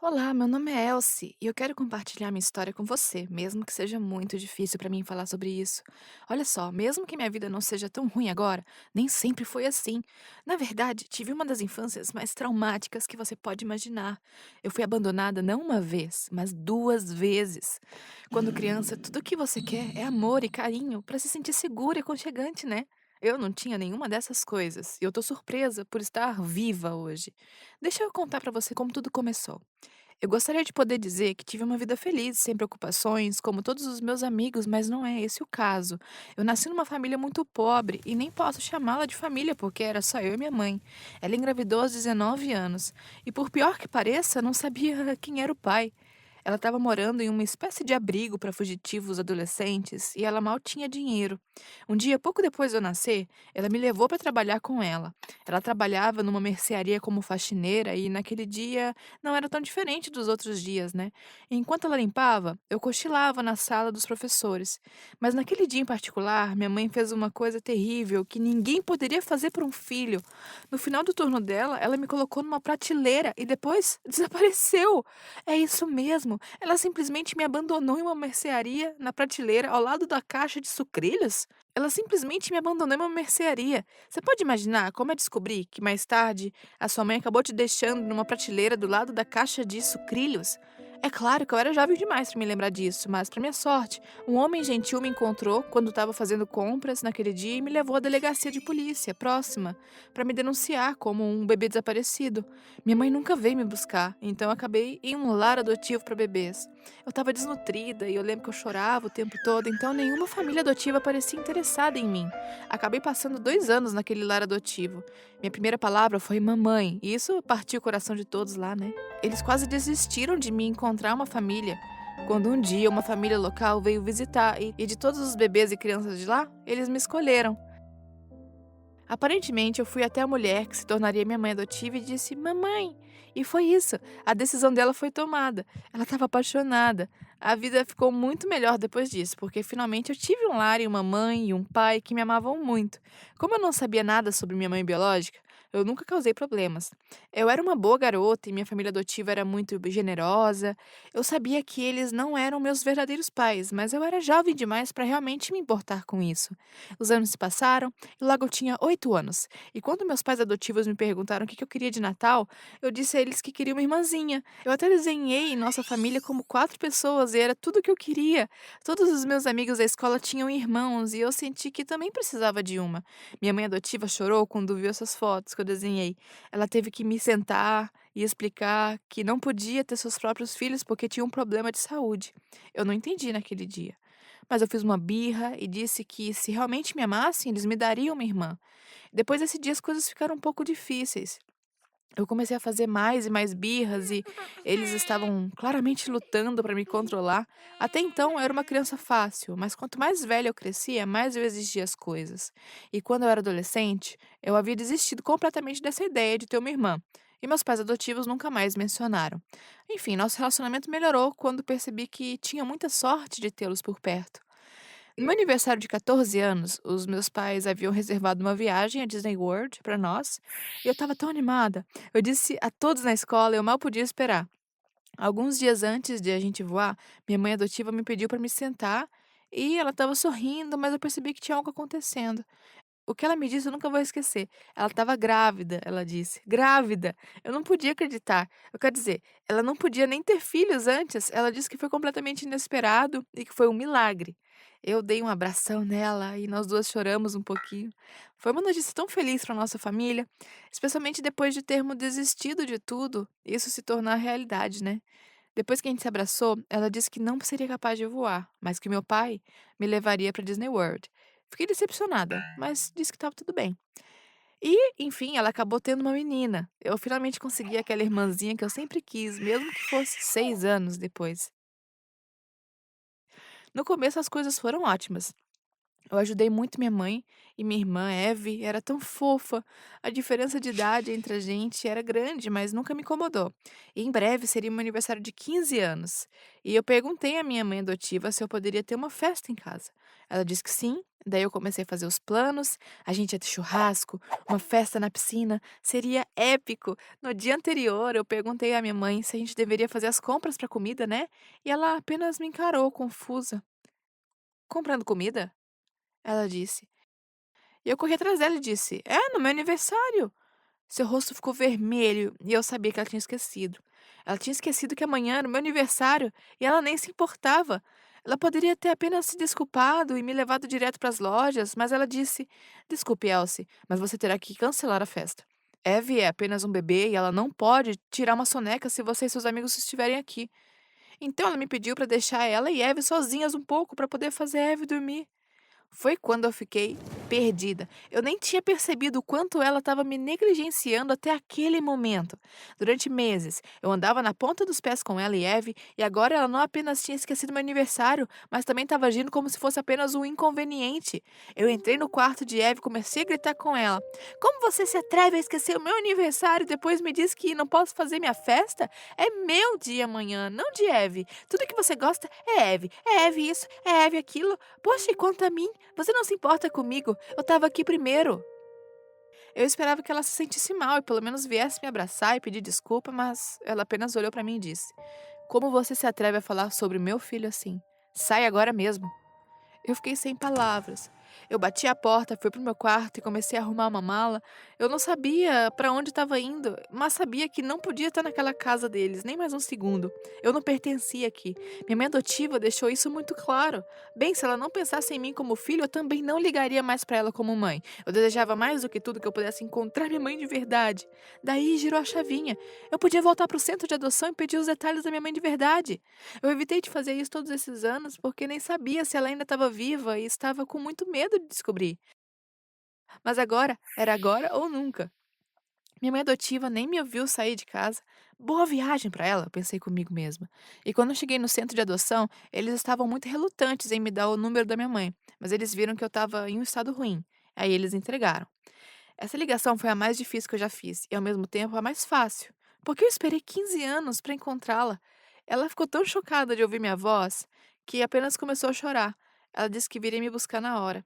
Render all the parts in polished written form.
Olá, meu nome é Elsie e eu quero compartilhar minha história com você, mesmo que seja muito difícil para mim falar sobre isso. Olha só, mesmo que minha vida não seja tão ruim agora, nem sempre foi assim. Na verdade, tive uma das infâncias mais traumáticas que você pode imaginar. Eu fui abandonada não uma vez, mas duas vezes. Quando criança, tudo o que você quer é amor e carinho para se sentir segura e aconchegante, né? Eu não tinha nenhuma dessas coisas e eu tô surpresa por estar viva hoje. Deixa eu contar para você como tudo começou. Eu gostaria de poder dizer que tive uma vida feliz, sem preocupações, como todos os meus amigos, mas não é esse o caso. Eu nasci numa família muito pobre e nem posso chamá-la de família porque era só eu e minha mãe. Ela engravidou aos 19 anos e, por pior que pareça, não sabia quem era o pai. Ela estava morando em uma espécie de abrigo para fugitivos adolescentes e ela mal tinha dinheiro. Um dia, pouco depois de eu nascer, ela me levou para trabalhar com ela. Ela trabalhava numa mercearia como faxineira e naquele dia não era tão diferente dos outros dias, né? Enquanto ela limpava, eu cochilava na sala dos professores. Mas naquele dia em particular, minha mãe fez uma coisa terrível que ninguém poderia fazer por um filho. No final do turno dela, ela me colocou numa prateleira e depois desapareceu. É isso mesmo. Ela simplesmente me abandonou em uma mercearia na prateleira ao lado da caixa de sucrilhos. Ela simplesmente me abandonou em uma mercearia. Você pode imaginar como eu descobri que mais tarde a sua mãe acabou te deixando numa prateleira do lado da caixa de sucrilhos? É claro que eu era jovem demais para me lembrar disso, mas, para minha sorte, um homem gentil me encontrou quando estava fazendo compras naquele dia e me levou à delegacia de polícia próxima para me denunciar como um bebê desaparecido. Minha mãe nunca veio me buscar, então eu acabei em um lar adotivo para bebês. Eu estava desnutrida e eu lembro que eu chorava o tempo todo, então nenhuma família adotiva parecia interessada em mim. Acabei passando 2 anos naquele lar adotivo. Minha primeira palavra foi mamãe, e isso partiu o coração de todos lá, né? Eles quase desistiram de me encontrar uma família. Quando um dia uma família local veio visitar e de todos os bebês e crianças de lá, eles me escolheram. Aparentemente, eu fui até a mulher que se tornaria minha mãe adotiva e disse: Mamãe! E foi isso. A decisão dela foi tomada. Ela estava apaixonada. A vida ficou muito melhor depois disso, porque finalmente eu tive um lar e uma mãe e um pai que me amavam muito. Como eu não sabia nada sobre minha mãe biológica, eu nunca causei problemas. Eu era uma boa garota e minha família adotiva era muito generosa. Eu sabia que eles não eram meus verdadeiros pais, mas eu era jovem demais para realmente me importar com isso. Os anos se passaram e logo eu tinha 8 anos. E quando meus pais adotivos me perguntaram o que eu queria de Natal, eu disse a eles que queria uma irmãzinha. Eu até desenhei nossa família como 4 pessoas e era tudo o que eu queria. Todos os meus amigos da escola tinham irmãos e eu senti que também precisava de uma. Minha mãe adotiva chorou quando viu essas fotos que eu desenhei. Ela teve que me sentar e explicar que não podia ter seus próprios filhos porque tinha um problema de saúde. Eu não entendi naquele dia. Mas eu fiz uma birra e disse que se realmente me amassem, eles me dariam uma irmã. Depois desse dia as coisas ficaram um pouco difíceis. Eu comecei a fazer mais e mais birras e eles estavam claramente lutando para me controlar. Até então eu era uma criança fácil, mas quanto mais velha eu crescia, mais eu exigia as coisas. E quando eu era adolescente, eu havia desistido completamente dessa ideia de ter uma irmã. E meus pais adotivos nunca mais mencionaram. Enfim, nosso relacionamento melhorou quando percebi que tinha muita sorte de tê-los por perto. No meu aniversário de 14 anos, os meus pais haviam reservado uma viagem à Disney World para nós, e eu estava tão animada. Eu disse a todos na escola, eu mal podia esperar. Alguns dias antes de a gente voar, minha mãe adotiva me pediu para me sentar e ela estava sorrindo, mas eu percebi que tinha algo acontecendo. O que ela me disse eu nunca vou esquecer. Ela estava grávida, ela disse. Grávida! Eu não podia acreditar. Eu quero dizer, ela não podia nem ter filhos antes. Ela disse que foi completamente inesperado e que foi um milagre. Eu dei um abração nela e nós duas choramos um pouquinho. Foi uma notícia tão feliz para nossa família, especialmente depois de termos desistido de tudo, e isso se tornar realidade, né? Depois que a gente se abraçou, ela disse que não seria capaz de voar, mas que meu pai me levaria para Disney World. Fiquei decepcionada, mas disse que estava tudo bem. E, enfim, ela acabou tendo uma menina. Eu finalmente consegui aquela irmãzinha que eu sempre quis, mesmo que fosse 6 anos depois. No começo as coisas foram ótimas. Eu ajudei muito minha mãe e minha irmã Eve era tão fofa. A diferença de idade entre a gente era grande, mas nunca me incomodou. E em breve seria meu aniversário de 15 anos. E eu perguntei à minha mãe adotiva se eu poderia ter uma festa em casa. Ela disse que sim. Daí eu comecei a fazer os planos. A gente ia ter churrasco, uma festa na piscina. Seria épico. No dia anterior, eu perguntei à minha mãe se a gente deveria fazer as compras para comida, né? E ela apenas me encarou, confusa. Comprando comida? Ela disse. E eu corri atrás dela e disse: "É, no meu aniversário". Seu rosto ficou vermelho e eu sabia que ela tinha esquecido. Ela tinha esquecido que amanhã era o meu aniversário e ela nem se importava. Ela poderia ter apenas se desculpado e me levado direto para as lojas, mas ela disse: "Desculpe, Elsie, mas você terá que cancelar a festa. Eve é apenas um bebê e ela não pode tirar uma soneca se você e seus amigos estiverem aqui". Então ela me pediu para deixar ela e Eve sozinhas um pouco para poder fazer Eve dormir. Foi quando eu fiquei perdida. Eu nem tinha percebido o quanto ela estava me negligenciando até aquele momento. Durante meses, eu andava na ponta dos pés com ela e Eve, e agora ela não apenas tinha esquecido meu aniversário, mas também estava agindo como se fosse apenas um inconveniente. Eu entrei no quarto de Eve e comecei a gritar com ela: "Como você se atreve a esquecer o meu aniversário e depois me diz que não posso fazer minha festa? É meu dia amanhã, não de Eve. Tudo que você gosta é Eve isso, é Eve aquilo. Poxa, e quanto a mim? Você não se importa comigo? Eu estava aqui primeiro". Eu esperava que ela se sentisse mal e pelo menos viesse me abraçar e pedir desculpa, mas ela apenas olhou para mim e disse: "Como você se atreve a falar sobre meu filho assim? Sai agora mesmo". Eu fiquei sem palavras. Eu bati a porta, fui pro meu quarto e comecei a arrumar uma mala. Eu não sabia para onde estava indo, mas sabia que não podia estar naquela casa deles, nem mais um segundo. Eu não pertencia aqui. Minha mãe adotiva deixou isso muito claro. Bem, se ela não pensasse em mim como filho, eu também não ligaria mais para ela como mãe. Eu desejava mais do que tudo que eu pudesse encontrar minha mãe de verdade. Daí girou a chavinha. Eu podia voltar pro centro de adoção e pedir os detalhes da minha mãe de verdade. Eu evitei de fazer isso todos esses anos porque nem sabia se ela ainda estava viva e estava com muito medo de descobrir. Mas agora, era agora ou nunca. Minha mãe adotiva nem me ouviu sair de casa. Boa viagem para ela, pensei comigo mesma. E quando eu cheguei no centro de adoção, eles estavam muito relutantes em me dar o número da minha mãe, mas eles viram que eu estava em um estado ruim. Aí eles entregaram. Essa ligação foi a mais difícil que eu já fiz e, ao mesmo tempo, a mais fácil, porque eu esperei 15 anos para encontrá-la. Ela ficou tão chocada de ouvir minha voz que apenas começou a chorar. Ela disse que viria me buscar na hora.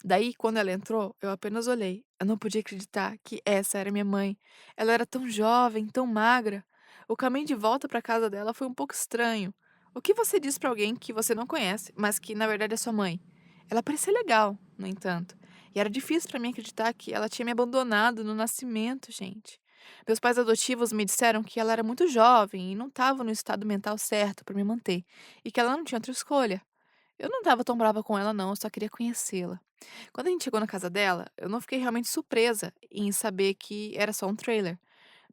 Daí, quando ela entrou, eu apenas olhei. Eu não podia acreditar que essa era minha mãe. Ela era tão jovem, tão magra. O caminho de volta para casa dela foi um pouco estranho. O que você diz para alguém que você não conhece, mas que na verdade é sua mãe? Ela parecia legal, no entanto. E era difícil para mim acreditar que ela tinha me abandonado no nascimento, gente. Meus pais adotivos me disseram que ela era muito jovem e não estava no estado mental certo para me manter, e que ela não tinha outra escolha. Eu não estava tão brava com ela, não, eu só queria conhecê-la. Quando a gente chegou na casa dela, eu não fiquei realmente surpresa em saber que era só um trailer.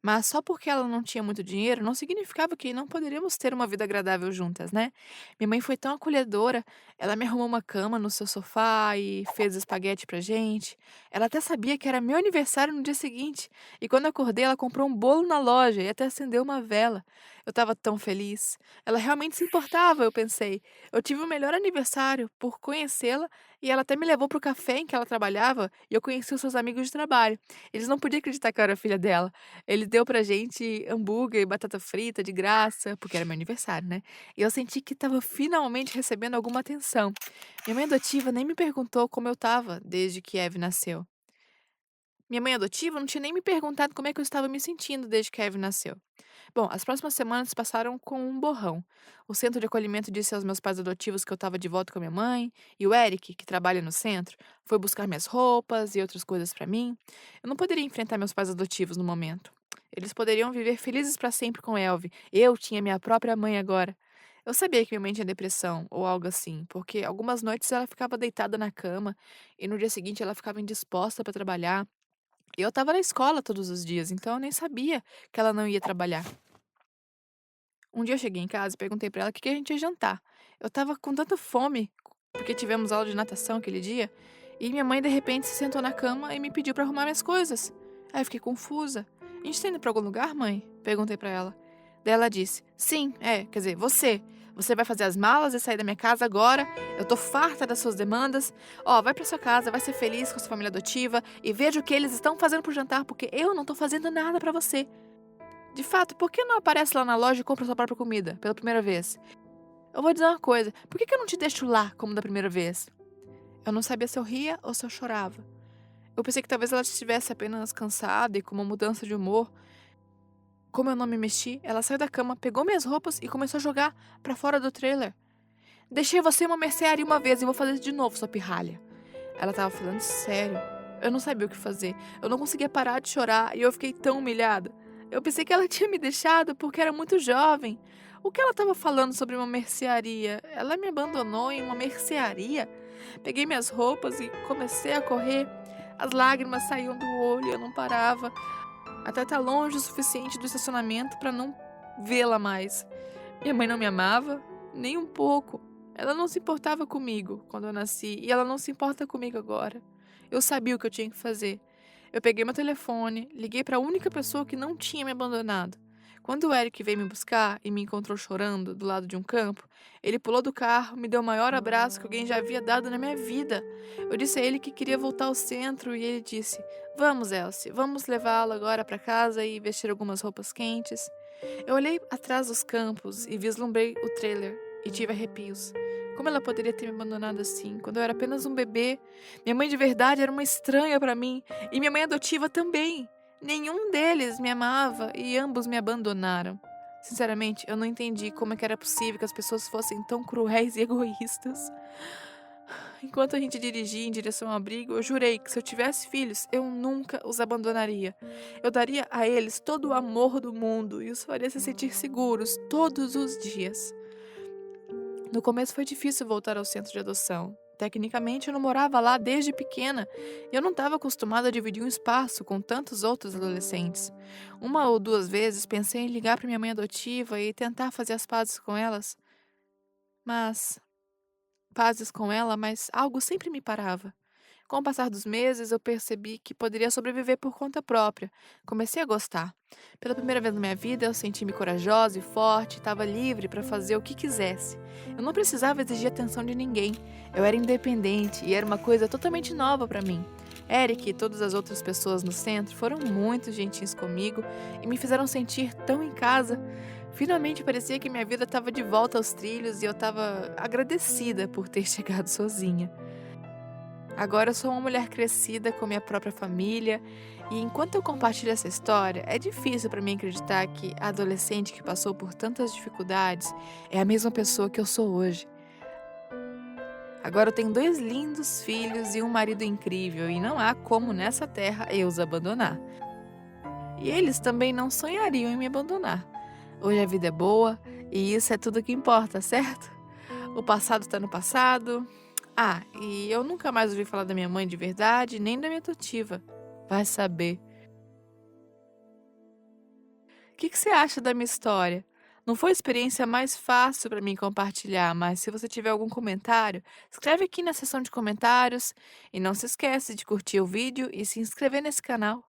Mas só porque ela não tinha muito dinheiro, não significava que não poderíamos ter uma vida agradável juntas, né? Minha mãe foi tão acolhedora, ela me arrumou uma cama no seu sofá e fez espaguete pra gente. Ela até sabia que era meu aniversário no dia seguinte, e quando eu acordei, ela comprou um bolo na loja e até acendeu uma vela. Eu estava tão feliz. Ela realmente se importava, eu pensei. Eu tive o melhor aniversário por conhecê-la e ela até me levou pro café em que ela trabalhava e eu conheci os seus amigos de trabalho. Eles não podiam acreditar que eu era filha dela. Ele deu pra gente hambúrguer e batata frita de graça, porque era meu aniversário, né. E eu senti que estava finalmente recebendo alguma atenção. Minha mãe adotiva nem me perguntou como eu estava desde que Eve nasceu. Minha mãe adotiva não tinha nem me perguntado como é que eu estava me sentindo desde que a Eve nasceu. Bom, as próximas semanas passaram com um borrão. O centro de acolhimento disse aos meus pais adotivos que eu estava de volta com a minha mãe, e o Eric, que trabalha no centro, foi buscar minhas roupas e outras coisas para mim. Eu não poderia enfrentar meus pais adotivos no momento. Eles poderiam viver felizes para sempre com Elve. Eu tinha minha própria mãe agora. Eu sabia que minha mãe tinha depressão ou algo assim, porque algumas noites ela ficava deitada na cama e no dia seguinte ela ficava indisposta para trabalhar. Eu estava na escola todos os dias, então eu nem sabia que ela não ia trabalhar. Um dia eu cheguei em casa e perguntei pra ela o que a gente ia jantar. Eu estava com tanta fome, porque tivemos aula de natação aquele dia, e minha mãe de repente se sentou na cama e me pediu pra arrumar minhas coisas. Aí eu fiquei confusa. "A gente tá indo pra algum lugar, mãe?" Perguntei pra ela. Daí ela disse: "Sim, quer dizer, você. Você vai fazer as malas e sair da minha casa agora. Eu tô farta das suas demandas. Ó, vai pra sua casa, vai ser feliz com a sua família adotiva e veja o que eles estão fazendo pro jantar, porque eu não tô fazendo nada pra você. De fato, por que não aparece lá na loja e compra sua própria comida pela primeira vez? Eu vou dizer uma coisa, por que eu não te deixo lá como da primeira vez? Eu não sabia se eu ria ou se eu chorava. Eu pensei que talvez ela estivesse apenas cansada e com uma mudança de humor. Como eu não me mexi, ela saiu da cama, pegou minhas roupas e começou a jogar pra fora do trailer. Deixei você uma mercearia uma vez e vou fazer isso de novo, sua pirralha. Ela tava falando sério. Eu não sabia o que fazer. Eu não conseguia parar de chorar e eu fiquei tão humilhada. Eu pensei que ela tinha me deixado porque era muito jovem. O que ela estava falando sobre uma mercearia? Ela me abandonou em uma mercearia? Peguei minhas roupas e comecei a correr. As lágrimas saíam do olho e eu não parava. Até estar longe o suficiente do estacionamento para não vê-la mais. Minha mãe não me amava, nem um pouco. Ela não se importava comigo quando eu nasci e ela não se importa comigo agora. Eu sabia o que eu tinha que fazer. Eu peguei meu telefone, liguei para a única pessoa que não tinha me abandonado. Quando o Eric veio me buscar e me encontrou chorando do lado de um campo, ele pulou do carro, me deu o maior abraço que alguém já havia dado na minha vida. Eu disse a ele que queria voltar ao centro e ele disse: Vamos, Elsie, vamos levá-la agora para casa e vestir algumas roupas quentes. Eu olhei atrás dos campos e vislumbrei o trailer e tive arrepios. Como ela poderia ter me abandonado assim, quando eu era apenas um bebê? Minha mãe de verdade era uma estranha para mim e minha mãe adotiva também. Nenhum deles me amava e ambos me abandonaram. Sinceramente, eu não entendi como é que era possível que as pessoas fossem tão cruéis e egoístas. Enquanto a gente dirigia em direção ao abrigo, eu jurei que se eu tivesse filhos, eu nunca os abandonaria. Eu daria a eles todo o amor do mundo e os faria se sentir seguros todos os dias. No começo foi difícil voltar ao centro de adoção. Tecnicamente, eu não morava lá desde pequena e eu não estava acostumada a dividir um espaço com tantos outros adolescentes. Uma ou duas vezes pensei em ligar para minha mãe adotiva e tentar fazer as pazes com elas, mas mas algo sempre me parava. Com o passar dos meses, eu percebi que poderia sobreviver por conta própria. Comecei a gostar. Pela primeira vez na minha vida, eu senti-me corajosa e forte, estava livre para fazer o que quisesse. Eu não precisava exigir atenção de ninguém. Eu era independente e era uma coisa totalmente nova para mim. Eric e todas as outras pessoas no centro foram muito gentis comigo e me fizeram sentir tão em casa. Finalmente parecia que minha vida estava de volta aos trilhos e eu estava agradecida por ter chegado sozinha. Agora eu sou uma mulher crescida com minha própria família e enquanto eu compartilho essa história, é difícil para mim acreditar que a adolescente que passou por tantas dificuldades é a mesma pessoa que eu sou hoje. Agora eu tenho 2 lindos filhos e um marido incrível e não há como nessa terra eu os abandonar. E eles também não sonhariam em me abandonar. Hoje a vida é boa e isso é tudo que importa, certo? O passado está no passado. Ah, e eu nunca mais ouvi falar da minha mãe de verdade, nem da minha adotiva. Vai saber. O que você acha da minha história? Não foi a experiência mais fácil para mim compartilhar, mas se você tiver algum comentário, escreve aqui na seção de comentários e não se esquece de curtir o vídeo e se inscrever nesse canal.